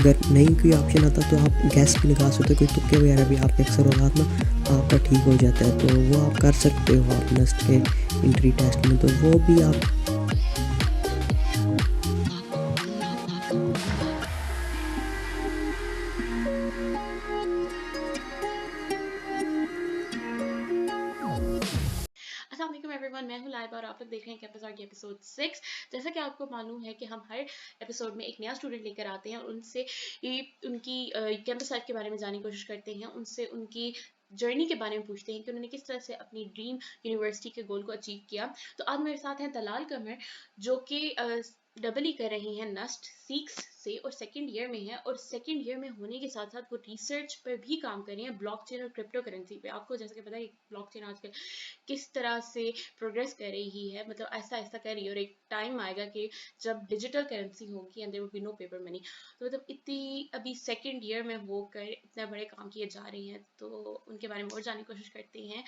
अगर नहीं कोई ऑप्शन आता तो आप गैस भी लगा सकते हो, कोई तुक्के वगैरह भी आपके अक्सर औलाद ना आपका ठीक हो जाता है, तो वो आप कर सकते हो आप नस्ट के इंट्री टेस्ट में, तो वो भी आप अस्सलाम वालेकुम एवरीवन, मैं हूं लाइबा और आप लोग देख रहे हैं कैंपस की एपिसोड 6। जैसा कि आपको मालूम है कि हम हर एपिसोड में एक नया स्टूडेंट लेकर आते हैं और उनसे उनकी कैंपस लाइफ के बारे में जानने की कोशिश करते हैं, उनसे उनकी जर्नी के बारे में पूछते हैं कि उन्होंने किस तरह से अपनी ड्रीम यूनिवर्सिटी के गोल को अचीव किया। तो आज मेरे साथ हैं तलाल कमर, जो कि डबल ई कर रही हैं नस्ट सीक्स से और सेकंड ईयर में है, और सेकंड ईयर में होने के साथ साथ वो रिसर्च पर भी काम कर रही हैं ब्लॉकचेन और क्रिप्टो करेंसी पे। आपको जैसे कि पता है ब्लॉकचेन आजकल किस तरह से प्रोग्रेस कर रही है, मतलब ऐसा ऐसा कर रही है, और एक टाइम आएगा कि जब डिजिटल करेंसी होगी and there will be no paper money. तो मतलब इतनी अभी सेकंड ईयर में होकर इतने बड़े काम किए जा रही हैं, तो उनके बारे में और जानने की कोशिश करते हैं।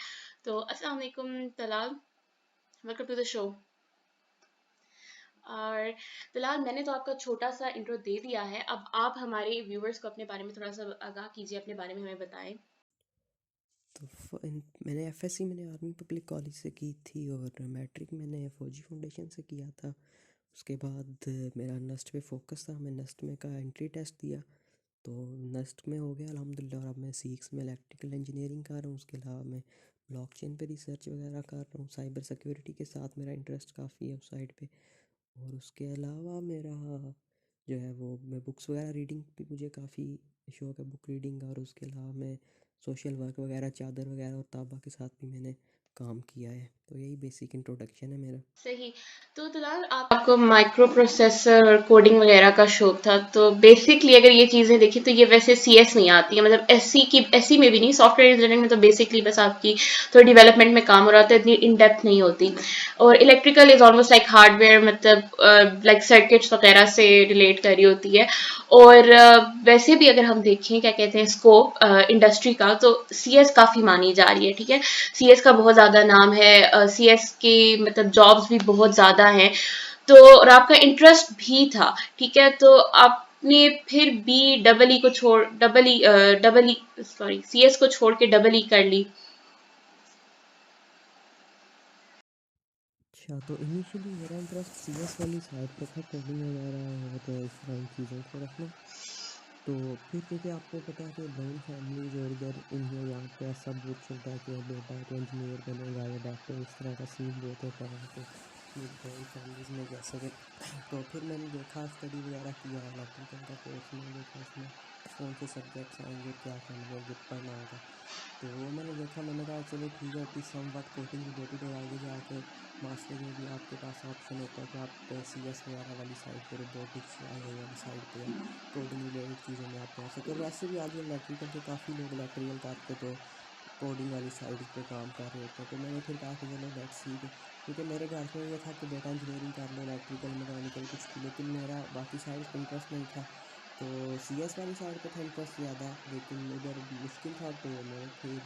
तो अस्सलाम वालेकुम Talal, welcome to the show. और फिलहाल मैंने तो आपका छोटा सा इंट्रो दे दिया है, अब आप हमारे व्यूवर्स को अपने बारे में थोड़ा सा आगाह कीजिए, अपने बारे में हमें बताएं। तो मैंने एफएससी मैंने आर्मी पब्लिक कॉलेज से की थी, और मैट्रिक मैंने फौजी फाउंडेशन से किया था। उसके बाद मेरा नस्ट पे फोकस था, मैं नस्ट में का एंट्री टेस्ट दिया, तो नस्ट में हो गया अल्हम्दुलिल्लाह। और अब मैं सीक्स में इलेक्ट्रिकल इंजीनियरिंग कर रहा हूँ, उसके अलावा मैं ब्लॉकचेन पे रिसर्च वगैरह कर रहा हूँ, साइबर सिक्योरिटी के साथ मेरा इंटरेस्ट काफ़ी है उस साइड पे। और उसके अलावा मेरा जो है वो मैं बुक्स वगैरह रीडिंग भी मुझे काफ़ी शौक है, बुक रीडिंग। और उसके अलावा मैं सोशल वर्क वगैरह चादर वगैरह और ताबा के साथ भी मैंने काम किया है। तो यही बेसिक इंट्रोडक्शन है मेरा। सही। तो फिलहाल आपको माइक्रो प्रोसेसर और कोडिंग वगैरह का शौक था, तो बेसिकली अगर ये चीज़ें देखी तो ये वैसे सीएस में आती है, मतलब एससी में भी नहीं, सॉफ्टवेयर इंजीनियरिंग में तो बेसिकली बस आपकी थोड़ी डेवलपमेंट में काम हो रहा था, इतनी इन डेप्थ नहीं होती। और electrical is almost like hardware, मतलब लाइक सर्किट्स वगैरह से रिलेट कर रही होती है। और वैसे भी अगर हम देखें क्या कहते हैं स्कोप इंडस्ट्री का, तो सीएस काफ़ी मानी जा रही है, ठीक है। सीएस का बहुत ज़्यादा नाम है, सीएस की मतलब जॉब्स भी बहुत ज़्यादा हैं। तो और आपका इंटरेस्ट भी था, ठीक है, तो आपने फिर भी डबल ई सॉरी सीएस को छोड़ के डबल ई कर ली। अच्छा, तो इनिशियली मेरा इंटरेस्ट सीएस वाली साइड पे था, कोडिंग वगैरह और इस तरह की चीज़ों की तरफ में। तो फिर क्योंकि आपको पता है कि ब्राउन फैमिलीज और इधर इंडिया यहाँ पे ऐसा बहुत चलता है कि बेटा तो इंजीनियर बनेगा या डॉक्टर, इस तरह का सीन बहुत होता है वहाँ पे ये ब्राउन फैमिलीज में, जैसे कि तो फिर मैंने देखा स्टडी वगैरह किया, इलेक्ट्रिकल का कोर्स मैंने देखा, उसमें कौन से सब्जेक्ट्स आएंगे और क्या क्या मुझे पढ़ना होगा। तो वो मैंने देखा, मैंने कहा चलो ठीक है, it is some what coding related. और आगे जाके मास्टर्स में भी आपके पास ऑप्शन होता है कि आप सीएस वगैरह वाली साइड पे, रोबोटिक्स आई वाली साइड पे, या कोडिंग रिलेटेड चीज़ों में आप जा सकते हो। और वैसे भी आजकल इलेक्ट्रिकल के काफ़ी लोग इलेक्ट्रिकल करके तो कोडिंग वाली साइड पे काम कर रहे होते हैं। तो मैंने फिर कहा कि चलो लेट्स सी, क्योंकि मेरे घर में ये था कि बेटा इंजीनियरिंग कर लो, इलेक्ट्रिकल मैकेनिकल कुछ भी, लेकिन मेरा बाकी साइड पे इंटरेस्ट नहीं था। तो सीएस वाली साइड पे था इंटरेस्ट ज़्यादा, लेकिन इधर मुश्किल था, तो मैंने फिर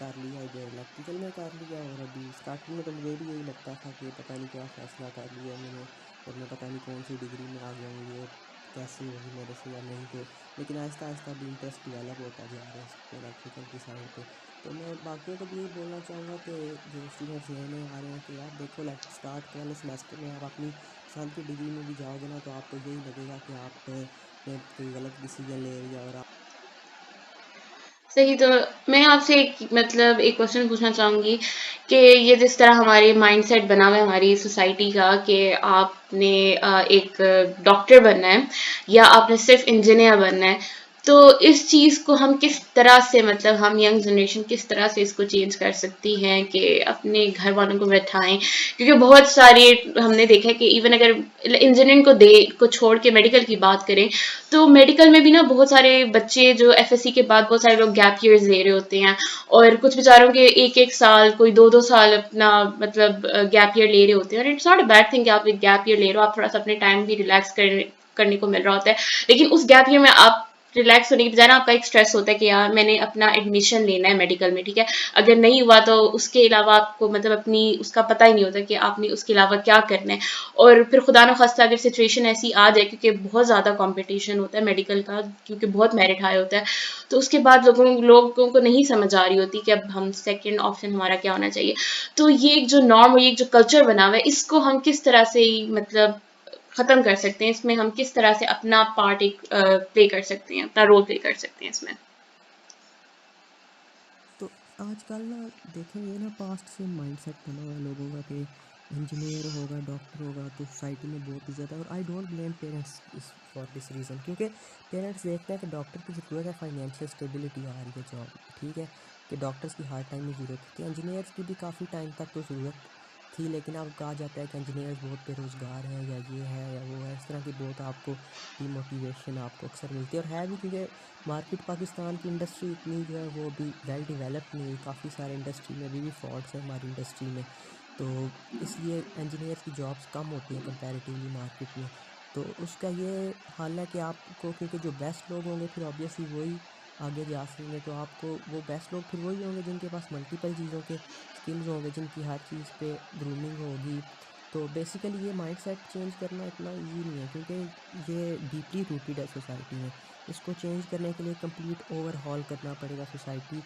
कर लिया, इधर इलेक्ट्रिकल में कर लिया। और अभी स्टार्टिंग में तो मुझे भी यही लगता था कि पता नहीं क्या फ़ैसला कर लिया मैंने, और मैं पता नहीं कौन सी डिग्री में आ गया हूँ, ये कैसे होगी मेरे से या नहीं। तो लेकिन आहिस्ता आहिस्ता भी इंटरेस्ट डेवलप होता जा रहा है इस पे, इलेक्ट्रिकल की साइड पे। तो मैं बाकियों को भी यही बोलना चाहूँगा कि जो स्टूडेंट्स नए नए आ रहे हैं कि यार देखो, स्टार्ट वाले सेमेस्टर में आप अपनी पसंद की डिग्री में भी जाओगे ना, तो आपको यही लगेगा कि आप ने कोई गलत डिसीजन ले लिया। और सही। तो मैं आपसे एक मतलब एक क्वेश्चन पूछना चाहूंगी कि ये जिस तरह हमारे माइंडसेट बना हुआ है हमारी सोसाइटी का कि आपने एक डॉक्टर बनना है या आपने सिर्फ इंजीनियर बनना है, तो इस चीज़ को हम किस तरह से, मतलब हम यंग जनरेशन किस तरह से इसको चेंज कर सकती हैं कि अपने घर वालों को बैठाएं, क्योंकि बहुत सारे हमने देखा है कि इवन अगर इंजीनियरिंग को छोड़ के मेडिकल की बात करें, तो मेडिकल में भी ना बहुत सारे बच्चे जो एफएससी के बाद बहुत सारे लोग गैप ईयर्स ले रहे होते हैं, और कुछ बेचारों के एक एक साल, कोई दो दो साल अपना मतलब गैप ईयर ले रहे होते हैं। और it's not a bad thing कि आप एक गैप ईयर ले रहे हो, आप थोड़ा सा अपने टाइम भी रिलैक्स करने को मिल रहा होता है, लेकिन उस गैप ईयर में आप रिलैक्स होने की बजाय ना आपका एक स्ट्रेस होता है कि यार मैंने अपना एडमिशन लेना है मेडिकल में, ठीक है। अगर नहीं हुआ तो उसके अलावा आपको मतलब अपनी उसका पता ही नहीं होता कि आपने उसके अलावा क्या करना है। और फिर खुदा न खास्ता अगर सिचुएशन ऐसी आ जाए, क्योंकि बहुत ज़्यादा कंपटीशन होता है मेडिकल का, क्योंकि बहुत मेरिट हाई होता है, तो उसके बाद लोगों को नहीं समझ आ रही होती कि अब हम सेकेंड ऑप्शन हमारा क्या होना चाहिए। तो ये एक जो नॉर्म और ये एक जो कल्चर बना हुआ है, इसको हम किस तरह से मतलब खत्म कर सकते हैं, इसमें हम किस तरह से अपना पार्ट एक प्ले कर सकते हैं, अपना रोल प्ले कर सकते हैं इसमें। तो आजकल ना देखेंगे ना, पास्ट से माइंडसेट बना हुआ है लोगों का कि इंजीनियर होगा, डॉक्टर होगा तो सोसाइटी में बहुत इज़्ज़त है। और आई डोंट ब्लेम पेरेंट्स इस फॉर दिस रीज़न, क्योंकि पेरेंट्स देखते हैं कि डॉक्टर की ज़रूरत है, फाइनेंशियल स्टेबिलिटी आ रही है जॉब, ठीक है, कि डॉक्टर्स की हर टाइम में ज़रूरत होती है। इंजीनियर्स की भी काफ़ी टाइम तक तो ज़रूरत थी, लेकिन अब कहा जाता है कि इंजीनियर्स बहुत बेरोज़गार हैं, या ये है या वो है, इस तरह की बहुत आपको डीमोटिवेशन आपको अक्सर मिलती है। और है भी, क्योंकि मार्केट पाकिस्तान की इंडस्ट्री इतनी जो है वो अभी वेल डेवलप नहीं हुई, काफ़ी सारे इंडस्ट्री में अभी भी फ्रॉड्स हैं हमारी इंडस्ट्री में। तो इसलिए इंजीनियर्स की जॉब्स कम होती हैं कंपैरेटिवली मार्केट में। तो उसका ये हाल है कि आपको, क्योंकि जो बेस्ट लोग होंगे फिर ऑब्वियसली वही आगे जा सकेंगे, तो आपको वो बेस्ट लोग फिर वही होंगे जिनके पास मल्टीपल चीज़ों के स्किल्स होंगे, जिनकी हर चीज़ पे ग्रूमिंग होगी। तो बेसिकली ये माइंडसेट चेंज करना इतना इजी नहीं है, क्योंकि ये डीपली रूटेड है सोसाइटी में। इसको चेंज करने के लिए कंप्लीट ओवरहॉल करना पड़ेगा सोसाइटी,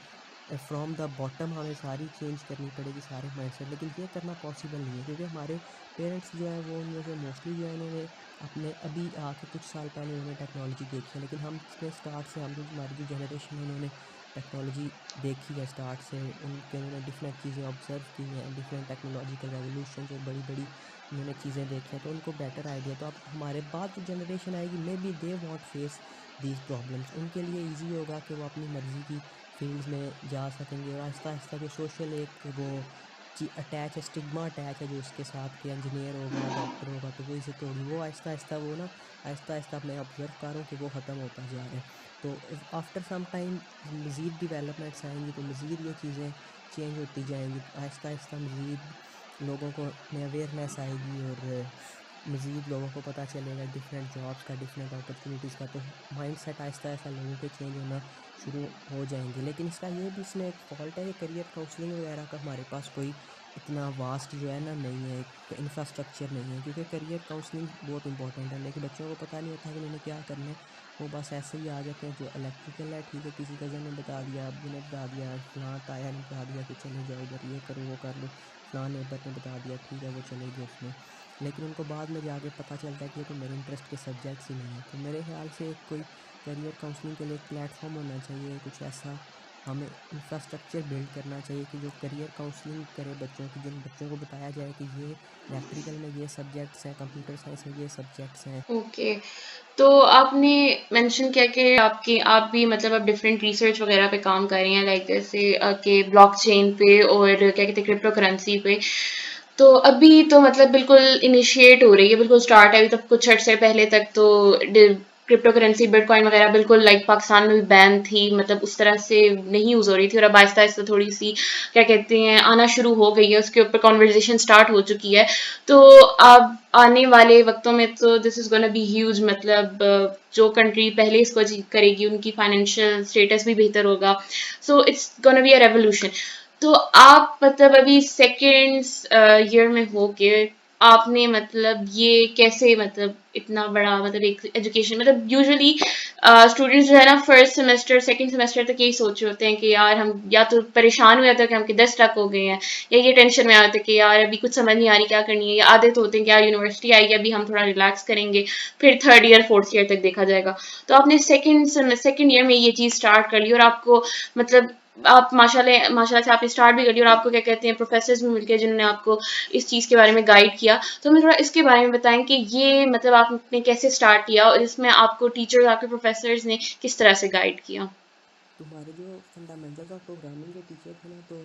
फ्रॉम द बॉटम हमें सारी चेंज करनी पड़ेगी, सारे माइंडसेट। लेकिन ये करना पॉसिबल नहीं है, क्योंकि हमारे पेरेंट्स जो है वो उनमें से मोस्टली जो है उन्होंने अपने अभी आके कुछ साल पहले उन्होंने टेक्नोलॉजी देखी है, लेकिन हमने स्टार्ट से, हम जो हमारी जो जनरेशन है उन्होंने टेक्नोलॉजी देखी है स्टार्ट से, उनके उन्होंने डिफरेंट चीज़ें ऑब्जर्व की हैं, डिफरेंट टेक्नोलॉजिकल रेवोल्यूशन और बड़ी बड़ी उन्होंने चीज़ें देखी हैं, तो उनको बेटर आइडिया। तो अब हमारे बाद जो जनरेशन आएगी, may be they want face these problems, उनके लिए ईजी होगा कि वो अपनी मर्ज़ी की फील्ड्स में जा सकेंगे। और आहिस्ता आहिस्ता जो सोशल एक वो अटैच है, स्टिग्मा अटैच है जो इसके साथ, कि इंजीनियर होगा, डॉक्टर होगा तो वो इज़्ज़त होगी, वो आहिस्ता आहिस्ता वो ना, आहिस्ता आहिस्ता मैं ऑब्ज़र्व कर रहा हूँ कि वो ख़त्म होता जा रहा है। तो आफ्टर सम टाइम मज़ीद डेवलपमेंट्स आएंगी, तो मज़ीद ये चीज़ें चेंज होती जाएंगी, आहिस्ता आहिस्ता मज़ीद लोगों को में अवेयरनेस आएगी, और मज़ीद लोगों को पता चलेगा डिफरेंट जॉब्स का, डिफरेंट अपॉर्चुनिटीज़ का, तो माइंड सेट आहिस्ता आहिस्ता लोगों के चेंज होना शुरू हो जाएंगे। लेकिन इसका ये भी इसमें एक फ़ॉल्ट है कि करियर काउंसलिंग वगैरह का हमारे पास कोई इतना वास्ट जो है ना नहीं है, एक इंफ्रास्ट्रक्चर नहीं है, क्योंकि करियर काउंसलिंग बहुत इंपॉर्टेंट है, लेकिन बच्चों को पता नहीं होता कि उन्होंने क्या करना है। वो बस ऐसे ही आ जाते हैं, जो इलेक्ट्रिकल है ठीक है, किसी कज़न ने बता दिया, अब्बू ने बता दिया, फलां ताया ने बता दिया कि चले जाओ उधर, ये करो वो कर लो, फलां नेबर ने बता दिया, ठीक है वो चले गए उसमें। लेकिन उनको बाद में जाके पता चलता है कि ये तो मेरे इंटरेस्ट के सब्जेक्ट्स ही नहीं है। तो मेरे ख्याल से एक कोई करियर काउंसलिंग के लिए एक प्लेटफॉर्म होना चाहिए, कुछ ऐसा हमें इंफ्रास्ट्रक्चर बिल्ड करना चाहिए कि जो करियर काउंसलिंग करे बच्चों की, जिन बच्चों को बताया जाए कि ये इलेक्ट्रिकल में ये सब्जेक्ट्स हैं, कंप्यूटर साइंस में ये सब्जेक्ट्स हैं। ओके। तो आपने मेंशन किया कि आपकी आप भी मतलब अब डिफरेंट रिसर्च वगैरह पे काम कर रही हैं, लाइक जैसे कि ब्लॉकचेन पे और क्या कहते हैं क्रिप्टो करेंसी पे। तो अभी तो मतलब बिल्कुल इनिशिएट हो रही है, बिल्कुल स्टार्ट है। अभी तक कुछ अर्से पहले तक तो क्रिप्टो करेंसी बिटकॉइन वगैरह बिल्कुल लाइक पाकिस्तान में भी बैन थी, मतलब उस तरह से नहीं यूज़ हो रही थी। और अब आहिस्ता आहिस्ता थोड़ी सी क्या कहते हैं आना शुरू हो गई है, उसके ऊपर कॉन्वर्जेशन स्टार्ट हो चुकी है। तो अब आने वाले वक्तों में तो this is gonna be huge, मतलब जो कंट्री पहले इसको अचीव करेगी उनकी फाइनेंशियल स्टेटस भी बेहतर होगा। So it's gonna be a revolution. तो आप मतलब अभी सेकेंड ईयर में हो के आपने मतलब ये कैसे मतलब इतना बड़ा मतलब एक एजुकेशन, मतलब यूजुअली स्टूडेंट्स जो है ना फर्स्ट सेमेस्टर सेकंड सेमेस्टर तक यही सोच रहे होते हैं कि यार हम या तो परेशान हो जाते हैं कि हम किधर स्टक हो गए हैं, या ये टेंशन में आते हैं कि यार अभी कुछ समझ नहीं आ रही क्या करनी है, या आधे तो होते हैं कि यार यूनिवर्सिटी आएगी अभी हम थोड़ा रिलैक्स करेंगे, फिर थर्ड ईयर फोर्थ ईयर तक देखा जाएगा। तो आपने सेकंड ईयर में ये चीज़ स्टार्ट कर ली, और आपको मतलब आप माशाल्लाह से आपने स्टार्ट भी कर ली, और आपको क्या कहते हैं प्रोफेसर्स भी मिल गए जिन्होंने आपको इस चीज़ के बारे में गाइड किया। तो हमें थोड़ा इसके बारे में बताएं कि ये मतलब आपने कैसे स्टार्ट किया, और इसमें आपको टीचर्स आपके प्रोफेसर्स ने किस तरह से गाइड किया। तुम्हारे जो फंडामेंटल्स ऑफ प्रोग्रामिंग के टीचर थे ना, तो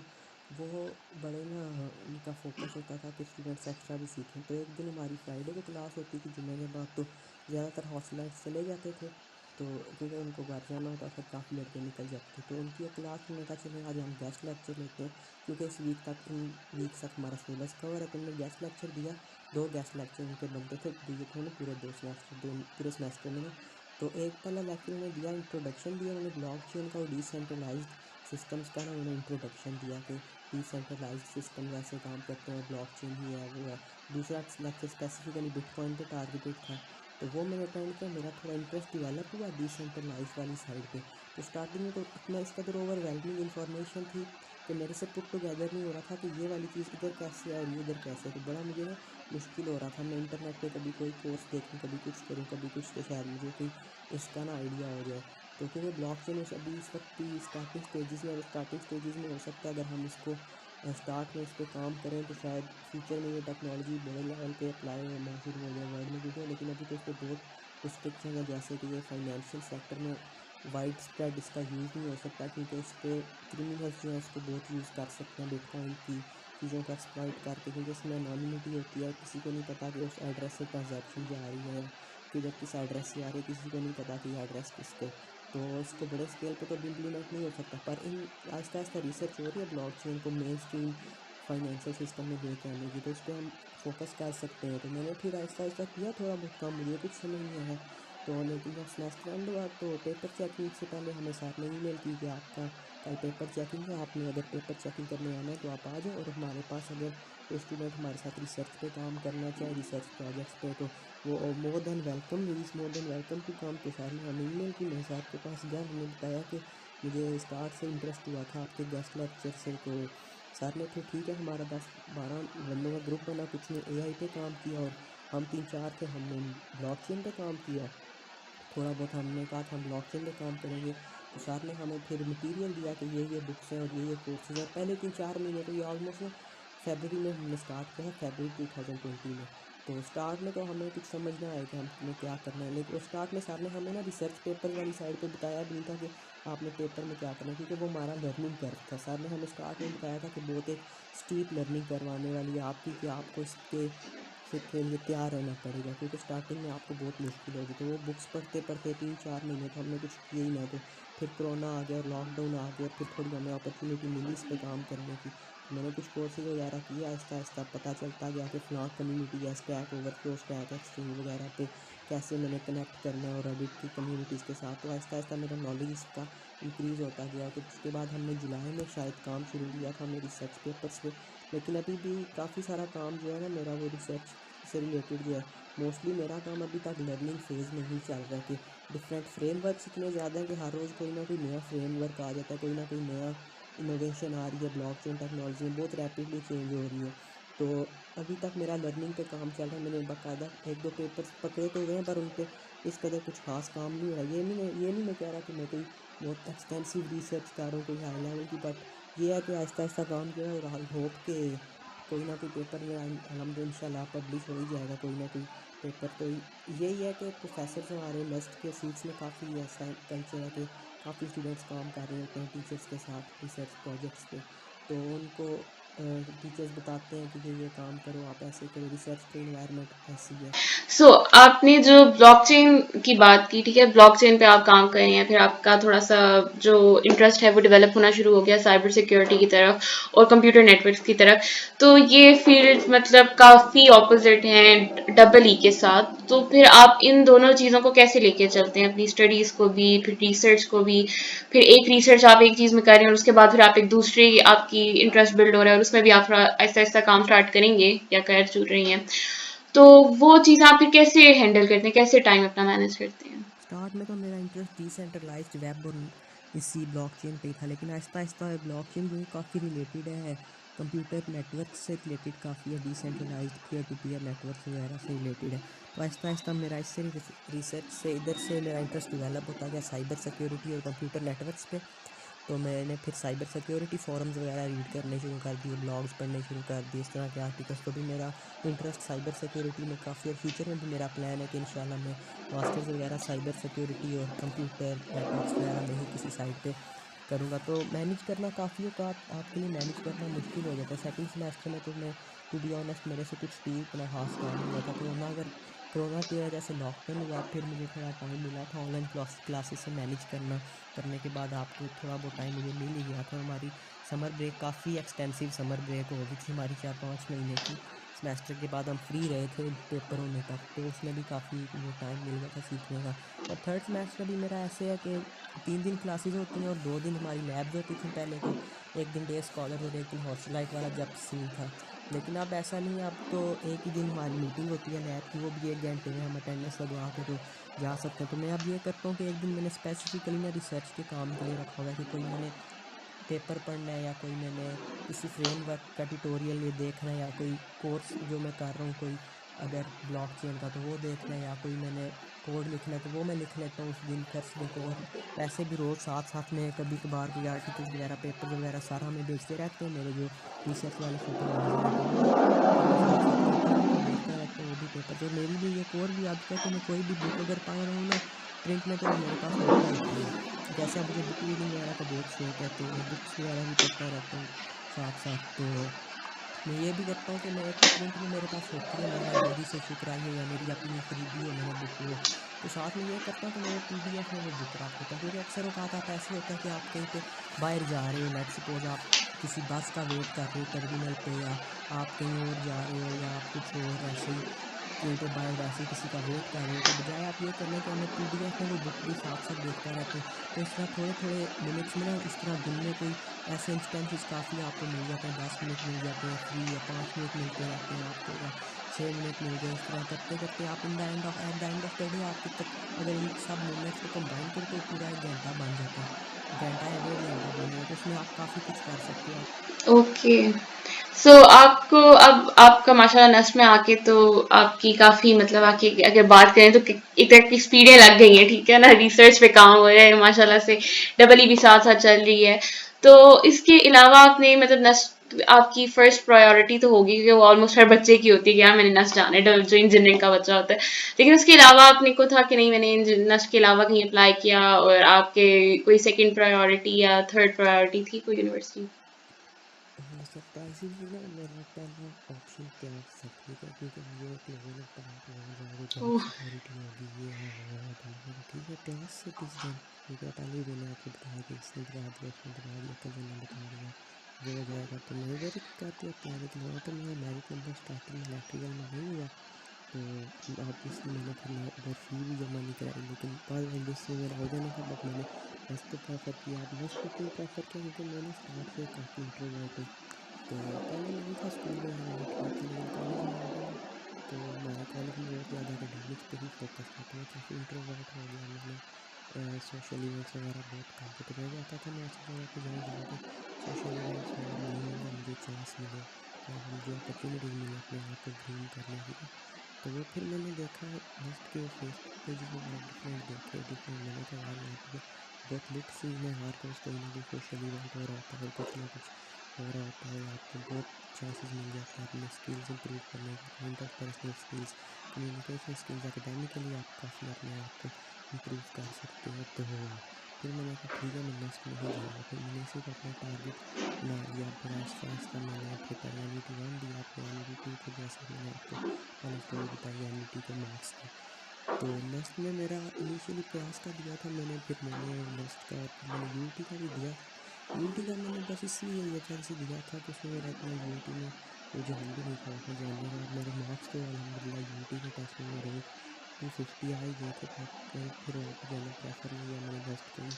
वो बड़े ना, उनका फोकस होता था कि स्टूडेंट्स एक्स्ट्रा भी सीखें। तो एक दिन हमारी फ्राइडे को क्लास होती थी, जुम्मे के बाद तो ज़्यादातर हॉस्टलर्स चले जाते थे, तो क्योंकि उनको घर जाना होता था, काफ़ी लड़के निकल जाते थे, तो उनकी एक क्लास में कहा चले आज हम गेस्ट लेक्चर लेते हैं, क्योंकि इस वीक तक इन वीक्स तक हमारा सिलेबस कवर है। तो उन्होंने गेस्ट लेक्चर दिया, 2 गेस्ट लेक्चर उनके बनते थे दिए थे उन्होंने पूरे 2 सेमेस्टर, 2 पूरे सेमेस्टर में ना तो एक पहला लेक्चर उन्होंने दिया, इंट्रोडक्शन दिया उन्होंने ब्लॉकचेन का और डिसेंट्रलाइज्ड सिस्टम्स का ना उन्होंने इंट्रोडक्शन दिया कि डिसेंट्रलाइज्ड सिस्टम कैसे काम करते हैं और ब्लॉकचेन ही है वो है। दूसरा लेक्चर स्पेसिफिकली बिटकॉइन पे टारगेटेड था, तो वो मैंने अटेंड किया। मेरा थोड़ा इंटरेस्ट डेवलप हुआ डिसेंट्रलाइज वाली साइड पे। तो स्टार्टिंग में तो इतना इस कदर ओवरवेलमिंग इन्फॉर्मेशन थी कि मेरे से पुट टुगेदर नहीं हो रहा था कि ये वाली चीज़ इधर कैसे है और ये इधर कैसे है। तो बड़ा मुझे ना मुश्किल हो रहा था। मैं इंटरनेट पे कभी कोई कोर्स देखूँ, कभी कुछ करूँ, कभी कुछ, तो शायद मुझे कोई इसका ना आइडिया हो जाए। तो क्योंकि ब्लॉकचेन अभी इस वक्त भी स्टार्टिंग स्टेजेस में, स्टार्टिंग स्टेजेस में हो सकता है अगर हम इसको स्टार्ट में इस पर काम करें तो शायद फ्यूचर में ये टेक्नोलॉजी बड़े लेवल पे अप्लाई होना शुरू हो जाए वर्ल्ड में, क्योंकि लेकिन अभी तो इस पर बहुत रिस्ट्रिक्शन है। जैसे कि ये फाइनेंशियल सेक्टर में वाइड स्प्रेड इसका यूज़ नहीं हो सकता, क्योंकि इस पर क्रिमिनल्स जो हैं इसको बहुत यूज़ कर सकते हैं बिटकॉइन की चीज़ों को एक्सप्लॉइट करके, क्योंकि इसमें अनोनिमिटी होती है। किसी को नहीं पता कि उस एड्रेस से ट्रांजैक्शन जा रही है या किधर किस एड्रेस से आ रही है, किसी को नहीं पता कि ये एड्रेस किसके। तो इसको बड़े स्केल पे तो अभी इम्प्लीमेंट नहीं हो सकता, पर इन आहिस्ता आहिस्ता रिसर्च हो रही है ब्लॉकचेन को मेन स्ट्रीम फाइनेंशियल सिस्टम में लेके आने की, तो उस पर हम फोकस कर सकते हैं। तो मैंने फिर आहिस्ता आहिस्ता किया थोड़ा बहुत काम, मुझे कुछ समझ नहीं आया। तो लेकिन जब सेमेस्टर एंड हुआ तो पेपर चेकिंग से पहले हमें सर ने ईमेल की कि आपका कल पेपर चेकिंग है, आपने अगर पेपर चेकिंग करने आना है तो आप आ जाओ, और हमारे पास अगर कोई स्टूडेंट हमारे साथ रिसर्च पे काम करना चाहे, रिसर्च प्रोजेक्ट्स पे, तो वो more than welcome, he is more than welcome to come. तो सर ने हमें ईमेल की, मैं सर के पास गया, मैंने बताया कि मुझे स्टार्ट से इंटरेस्ट हुआ था आपके गेस्ट लेक्चर से। तो सर ने फिर ठीक है, हमारा 10-12 बंदों का ग्रुप बना, कुछ ने एआई पे काम किया और हम 3-4 थे, हमने ब्लॉकचेन पे काम किया। थोड़ा बहुत हमने कहा कि हम ब्लॉकचेन पे काम करेंगे। तो सर ने हमें फिर मटेरियल दिया कि ये बुक्स हैं और ये कोर्सेज हैं। पहले 3-4 महीने तो ये ऑलमोस्ट ना फेबररी में हमने स्टार्ट किया है, फेबररी 2020 में। तो स्टार्ट में तो हमें कुछ समझ ना आया कि हमने क्या करना है, लेकिन स्टार्ट में सर ने हमें ना रिसर्च पेपर वाली साइड पे बताया भी नहीं था कि आपने पेपर में क्या करना है, क्योंकि वो हमारा लर्निंग कर्व था। सर ने हमें स्टार्ट में बताया था कि बहुत एक स्टीप लर्निंग करवाने वाली है आपकी, कि आपको इसके के लिए तैयार रहना पड़ेगा, क्योंकि स्टार्टिंग में आपको बहुत मुश्किल होगी। तो वो बुक्स पढ़ते पढ़ते 3-4 महीने तो हमने कुछ किया ही ना। तो फिर कोरोना आ गया और लॉकडाउन आ गया, और फिर थोड़ी हमें अपॉर्चुनिटी मिली इस पे काम करने की। तो मैंने कुछ कोर्सेज वगैरह किए, आहिस्ता आहिस्ता पता चलता गया कि फ़लाँ कम्युनिटी है, स्टैक ओवरफ्लो, स्टैक एक्सचेंज वगैरह पे कैसे मैंने कनेक्ट करना है और रेडिट की कम्युनिटीज़ के साथ। तो आहिस्ता आहिस्ता मेरा नॉलेज इसका इंक्रीज़ होता गया। तो उसके बाद हमने जुलाई में शायद काम शुरू किया था हमने रिसर्च पेपर्स पे। लेकिन अभी भी काफ़ी सारा काम जो है ना मेरा, वो रिसर्च से रिलेटेड जो है। मोस्टली मेरा काम अभी तक लर्निंग फेज़ में ही चल रहा है कि डिफरेंट फ्रेमवर्क्स इतने ज़्यादा हैं कि हर रोज़ कोई ना कोई नया फ्रेमवर्क आ जाता है, कोई ना कोई नया इनोवेशन आ रही है। ब्लॉकचेन टेक्नोलॉजी में बहुत रैपिडली चेंज हो रही है। तो अभी तक मेरा लर्निंग पे काम चल रहा है। मैंने बाकायदा 1-2 पेपर्स पकड़े तो हुए हैं, पर उन पे इस कदर कुछ खास काम नहीं हो रहा। ये नहीं मैं कह रहा कि मैं कोई बहुत एक्सटेंसिव रिसर्च कर रहा हूँ कोई हाई लेवल की, बट ये है कि आहिस्ता आहिस्ता काम किया है, और आई होप के कोई ना कोई पेपर में अलहमद इंशाल्लाह पब्लिश हो ही जाएगा कोई ना कोई पेपर। तो यही है कि प्रोफेसर्स हमारे मस्ट के सीट्स में काफ़ी ऐसा कल्चर है कि काफ़ी स्टूडेंट्स काम कर रहे होते हैं टीचर्स के साथ रिसर्च प्रोजेक्ट्स पे। तो उनको टीचर्स बताते हैं कि ये काम करो, आप ऐसे करो, रिसर्च का इन्वायरमेंट ऐसी है। आपने जो ब्लॉकचेन की बात की, ठीक है, ब्लॉकचेन पे आप काम कर रहे हैं, फिर आपका थोड़ा सा जो इंटरेस्ट है वो डेवलप होना शुरू हो गया साइबर सिक्योरिटी की तरफ और कंप्यूटर नेटवर्क्स की तरफ। तो ये फील्ड मतलब काफ़ी ऑपोजिट हैं डबल ई के साथ। तो फिर आप इन दोनों चीज़ों को कैसे लेके चलते हैं, अपनी स्टडीज़ को भी, फिर रिसर्च को भी? फिर एक रिसर्च आप एक चीज़ में कर रहे हैं और उसके बाद फिर आप एक दूसरी आपकी इंटरेस्ट बिल्ड हो रहा है और उसमें भी आप थोड़ा आहिस्ता आहिस्ता काम स्टार्ट करेंगे या कर चल रही हैं। तो वो चीज़ आप फिर कैसे हैंडल करते हैं, कैसे टाइम अपना मैनेज करते हैं? स्टार्ट में तो मेरा इंटरेस्ट डिसेंट्रलाइज्ड वेब और इसी ब्लॉकचेन पे ही था, लेकिन आहिस्ता आहिस्ता ब्लॉकचेन जो है काफ़ी रिलेटेड है कंप्यूटर नेटवर्क से रिलेटेड, काफ़ी है decentralised peer to peer networks वगैरह से रिलेटेड है। तो आहिस्ता आहिस्ता मेरा इससे रिसर्च से इधर से मेरा इंटरेस्ट डेवलप होता गया साइबर सिक्योरिटी और कंप्यूटर नेटवर्क्स पे। तो मैंने फिर साइबर सिक्योरिटी फोरम्स वगैरह रीड करने शुरू कर दिए, ब्लॉग्स पढ़ने शुरू कर दिए, इस तरह के आर्टिकल्स। तो भी मेरा इंटरेस्ट साइबर सिक्योरिटी में काफ़ी, और फ्यूचर में भी मेरा प्लान है कि इंशाल्लाह मैं मास्टर्स वगैरह साइबर सिक्योरिटी और कंप्यूटर नेटवर्क्स वगैरह में ही किसी साइड पे करूँगा। तो मैनेज करना काफ़ी औकात आपके लिए मैनेज करना मुश्किल हो जाता है। सेकंड सेमेस्टर में तो मैं टू बी ऑनेस्ट मेरे से कुछ भी इतना खास काम नहीं हुआ था। कोरोना की वजह से लॉकडाउन हुआ, फिर मुझे थोड़ा टाइम मिला था ऑनलाइन क्लासेस से मैनेज करने के बाद आपको थोड़ा बहुत टाइम मुझे मिल ही गया था। और हमारी समर ब्रेक काफ़ी एक्सटेंसिव समर ब्रेक हो गई थी हमारी 4-5 महीने की। सेमेस्टर के बाद हम फ्री रहे थे पेपर होने तक, तो उसमें भी काफ़ी वो टाइम मिल गया था सीखने का। और थर्ड सेमेस्टर भी मेरा ऐसे है कि 3 दिन क्लासेस होती हैं और 2 दिन हमारी लैब्स होती थी। पहले तो एक दिन डे स्कॉलर और एक दिन हॉस्टलाइट वाला जब सीन था, लेकिन अब ऐसा नहीं है। अब तो एक ही दिन हमारी मीटिंग होती है लैब की, वो भी 1 घंटे में, हम अटेंडेंस लगवा के तो जा सकते हैं। तो मैं अब ये करता हूँ कि एक दिन मैंने स्पेसिफिकली ना रिसर्च के काम के लिए रखा हुआ है, कि कोई मैंने पेपर पढ़ना है, या कोई मैंने किसी फ्रेमवर्क का ट्यूटोरियल ये देखना है, या कोई कोर्स जो मैं कर रहा हूँ कोई अगर ब्लॉकचेन का तो वो देखना है, या कोई मैंने कोड लिखना है तो वो मैं लिख लेता हूँ उस दिन फर्स्ट डे को। और वैसे भी रोज़ साथ साथ में कभी कभार कोई आर्टिकल्स वगैरह पेपर्स वगैरह सारा हमें भेजते रहते हैं मेरे जो रिसर्च वाले सुपरवाइज़र हैं, तो वो फिर मैं साथ साथ पेपर्स उनको भेजता रहता हूँ, वो भी पेपर्स। और मेरी भी एक और भी आदत है कि मैं कोई भी बुक अगर पढ़ रहा हूँ ना प्रिंट में, तो वो मेरे पास होती होती है। जैसे अब मुझे बुक रीडिंग वगैरह का बहुत शौक है, तो मैं बुक्स वगैरह भी पढ़ता रहता हूँ साथ साथ। तो मैं ये भी करता हूँ कि मैं एक तो प्रिंट में मेरे पास होती है, मैं डेयरी से इशू कराई हो या मेरी अपनी खरीदी हो मैंने बुक वो, तो साथ में ये करता हूँ कि मैं वो पीडीएफ में वो बुक रख देता हूँ। क्योंकि अक्सर औकात आप ऐसे होता है कि आप कहीं पे बाहर जा रहे हो, लेट सपोज आप किसी बस का वेट कर रहे हो टर्मिनल पे, या आप कहीं और जा रहे हो, या आप कुछ और ऐसे ही कहीं पे बाहर वैसे ही किसी का वेट कर रहे हो, तो बजाय आप ये करने के मैं पीडीएफ में वो बुक भी साथ साथ देखता रहता हूँ। तो इस तरह थोड़े थोड़े मिनट्स में ना, इस तरह दिन में कोई ऐसे इंस्टेंसेस काफ़ी आपको मिल जाते हैं, 10 मिनट मिल जाते हैं फ्री, या 5 मिनट मिलते रहते हैं आपको, या 6 मिनट मिल गए। इस तरह करते करते आप in the end of at the end of the day आपके तक अगर इन सब मोमेंट्स को कंबाइन करो तो पूरा 1 घंटा बन जाता है, घंटा या 1.5 घंटा बन जाता है। तो उसमें आप काफ़ी कुछ कर सकते हो। ओके। सो आपको अब आपका माशाल्लाह नस्ल में आके तो आपकी काफ़ी मतलब आपकी अगर बात करें तो एक तरह की स्पीडें लग गई हैं, ठीक है ना, रिसर्च पे काम हो रहा है माशाल्लाह से, डबल ई भी साथ साथ चल रही है। तो इसके अलावा आपने मतलब नस्ल आपकी फर्स्ट प्रायोरिटी तो होगी, क्योंकि वो ऑलमोस्ट हर बच्चे की होती है कि यार मैंने नस्ल जाना है, जो इंजीनियरिंग का बच्चा होता है। लेकिन उसके अलावा आपने को था कि नहीं मैंने नस्ल के अलावा कहीं अप्लाई किया, और आपके कोई सेकंड प्रायोरिटी या थर्ड प्रायोरिटी थी कोई यूनिवर्सिटी? सरप्राइजिंगली ना मेरा पहला ऑप्शन प्यास था, ठीक है, क्योंकि मुझे एक लोगों ने बताया कि वहाँ जाओगे जॉब ओह। सिक्योरिटी होगी, ये है वो है, तो मैंने कहा ठीक है प्यास सिटीजन, ठीक है। पहले ही मैंने आपको बताया कि इसने बता दिया, उसने बता दिया, कज़न ने बता दिया, वो हो जाएगा। तो मैं इधर ही करते अप्लाई, लेकिन वहाँ पे मेरा मेरिट नंबर स्टार्टिंग में इलेक्ट्रिकल में नहीं हुआ। तो ऑब्वियसली मैंने फिर मैं उधर फ़ी भी जमा नहीं कराई, लेकिन बाद में डिसीजन मेरा हो जाना था। बट मैंने नस्ट को प्रेफर किया। अब नस्ट को क्यों प्रेफर किया, क्योंकि मैं ना स्टार्ट से काफ़ी इंट्रोवर्ट हूँ। तो पहले नहीं था स्कूल वगैरह में, ठीक था, लेकिन कॉलेज में आ गया ना, तो हमारे कॉलेज में बहुत ज़्यादा एकेडमिक्स पे ही फोकस था, तो मैं काफ़ी इंट्रोवर्ट हो गया। मैंने सोशल इवेंट्स वगैरह बहुत कम थे, तो मैं चाहता था मैं ऐसी जगह पे जाऊँ जहाँ पे सोशल इवेंट्स वगैरह घूमने का मुझे चांस मिले, जहाँ पे मुझे अपॉर्चुनिटीज़ मिले अपने आप को ग्रूम करने की ना। तो वो फिर मैंने देखा नेस्ट के फेसबुक पेजेस वगैरह डिफरेंट देखे, डिफरेंट, मैंने कहा यार यहाँ पे तो बहुत लिट सीन है, हर रोज़ कोई ना कोई सोशल इवेंट हो रहा होता है और कुछ ना कुछ हो रहा होता है, आपको बहुत चांसेस मिल जाते हैं अपने स्किल्स इंप्रूव करने के, interpersonal skills, communication skills, academically आप काफ़ी अपने आप को इम्प्रूव कर सकते हो। तो फिर मैंने कहा ठीक है मैं नेस्ट में ही जाऊँगा। फिर मैंने इसी को अपना टारगेट बना लिया। फिर आहिस्ता आहिस्ता मैंने फिर पहले NET 1 दिया, फिर NET 2, फिर जैसे मैंने आपको पहले स्टोरी बताई NET के मार्क्स की। तो नेस्ट में मेरा इनिशियली प्रयास का दिया था मैंने, फिर मैंने नेस्ट का, और फिर मैंने यूईटी का भी दिया था। यूईटी का मैंने बस इसलिए EHL से दिया था कि उसमें मेरा इतना यूईटी में रुझान भी नहीं था वहाँ जाने का, और मेरे मार्क्स तो अल्हम्दुलिल्लाह यूईटी के टेस्ट में मेरे 250 आ ही गए थे। बट फिर वहाँ पे जाना प्रेफर नहीं किया, मैंने नेस्ट को ही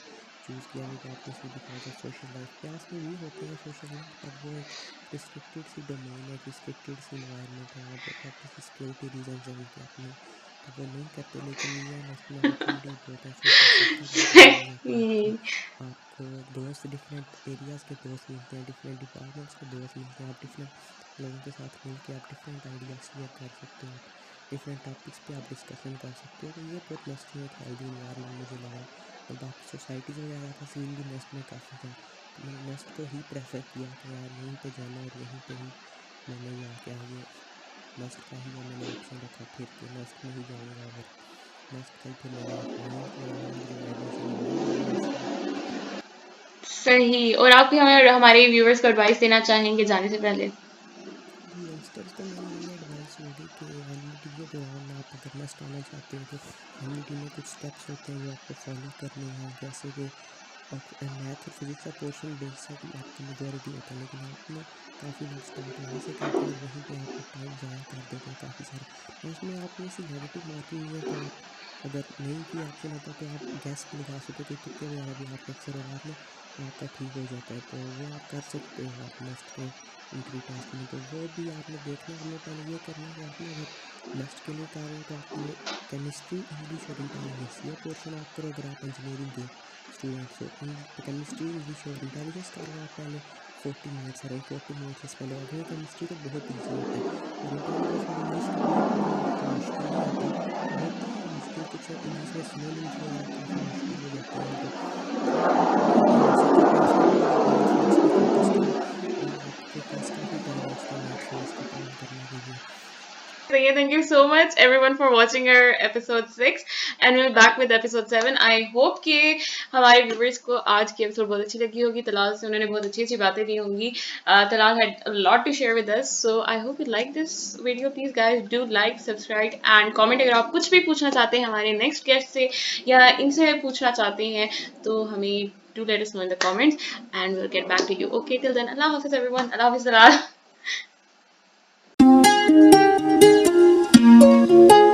चूज़ किया, क्योंकि obviously because of social life. प्यास में भी होते हैं सोशल इवेंट, पर वो एक रिस्ट्रिक्टेड सी डोमेन है, एक रिस्ट्रिक्टेड सी इन्वायरमेंट है, वहाँ पे ऑब्वियसली सिक्योरिटी रीजंस हैं उनके अपने, तो वो नहीं करते। लेकिन ये है नेस्ट में अपॉर्चुनिटीज़ बहुत है, सोशल सर्कल बहुत बड़ा हो जाता है आपका, आपको दोस्त डिफरेंट एरियाज़ के दोस्त मिलते हैं, डिफरेंट डिपार्टमेंट्स के दोस्त मिलते हैं, आप डिफरेंट लोगों के साथ मिल के आप डिफरेंट आइडियाज़ शेयर कर सकते हो, आप डिफरेंट टॉपिक्स पे आप डिस्कशन कर सकते हो। तो ये बहुत नेस्ट में एक हेल्दी इन्वायरमेंट मुझे लगा। और बाकी सोसाइटीज़ वगैरह का सीन भी नेस्ट में काफ़ी था, तो मैंने नेस्ट को ही प्रेफर किया कि यार यहीं पे जाना, और यहीं पे ही मैंने जाके आगे नेस्ट का ही मैंने ऑप्शन रखा फिर कि नेस्ट में ही जाऊंगा, और नेस्ट का ही फिर मैंने ज्वाइन किया, और अल्हम्दुलिल्लाह एडमिशन हो गया मेरा नेस्ट में। सही। और आप भी हमें हमारे व्यूअर्स को एडवाइस देना चाहेंगे जाने से पहले? जी यंगस्टर्स को मेरी यही एडवाइस होगी कि NET के दौरान आप अगर नेस्ट आना चाहते हो तो NET में कुछ स्टेप्स होते हैं जो आपको फॉलो करने हैं, जैसे कि मैथ और फिजिक्स का पोर्शन बेशक आपका मेजॉरिटी होता है, लेकिन आपने काफ़ी लोग स्टार्ट वहीं से करते हैं और वहीं पे आपका टाइम ज़ाया कर देते हैं काफ़ी सारा। तो उसमें आपने ऐसी नेगेटिव मार्किंग नहीं है, तो आप अगर नहीं भी ऑप्शन होता तो आप गैस भी लगा सकते थे, तुक्के वगैरह भी आप अक्सर लगा लें तो आपका ठीक हो जाता है। तो वो आप कर सकते हो आप नेक्स्ट के इंट्री टेस्ट में। तो वो भी आपने देखना है, आपने पहले ये करना है कि आपने अगर नेक्स्ट के लिए कर रहे हो तो आपके लिए केमिस्ट्री, इंग्लिश और इंटेलिजेंस ये पोर्शन आप करो अगर आप इंजीनियरिंग के स्टूडेंट्स हो। केमिस्ट्री, इंग्लिश और इंटेलिजेंस कर लो आप पहले 40 मिनट्स, अराउंड 40 मिनट्स पहले। और वही केमिस्ट्री तो बहुत ईजी होता है, और इंटेलिजेंस और इंग्लिश का भी इतना आपका मुश्किल नहीं होता, होता है मुश्किल कुछ इंग्लिश में सिनोनिम्स वगैरह काफ़ी मुश्किल हो जाते हैं। तो आप अपने ध्यान से करना उसके बाद आप मैथ्स वैथ्स पे फोकस करो, और आपके पास काफ़ी टाइम है उसका मैथ्स वैथ्स का काम करने के लिए। Thank you so much everyone for watching our episode 6 and we'll be back with episode 7. I hope कि हमारे viewers को आज की episode बहुत अच्छी लगी होगी। तलाल से उन्होंने बहुत अच्छी अच्छी बातें दी होंगी। Talal had a lot to share with us, so I hope you like this video. Please guys do like, subscribe and comment अगर आप कुछ भी पूछना चाहते हैं हमारे next guest से या इनसे पूछना चाहते हैं तो हमें do let us know in the comments and we'll get back to you. Okay, till then, Allah Hafiz everyone. Allah Hafiz Talal.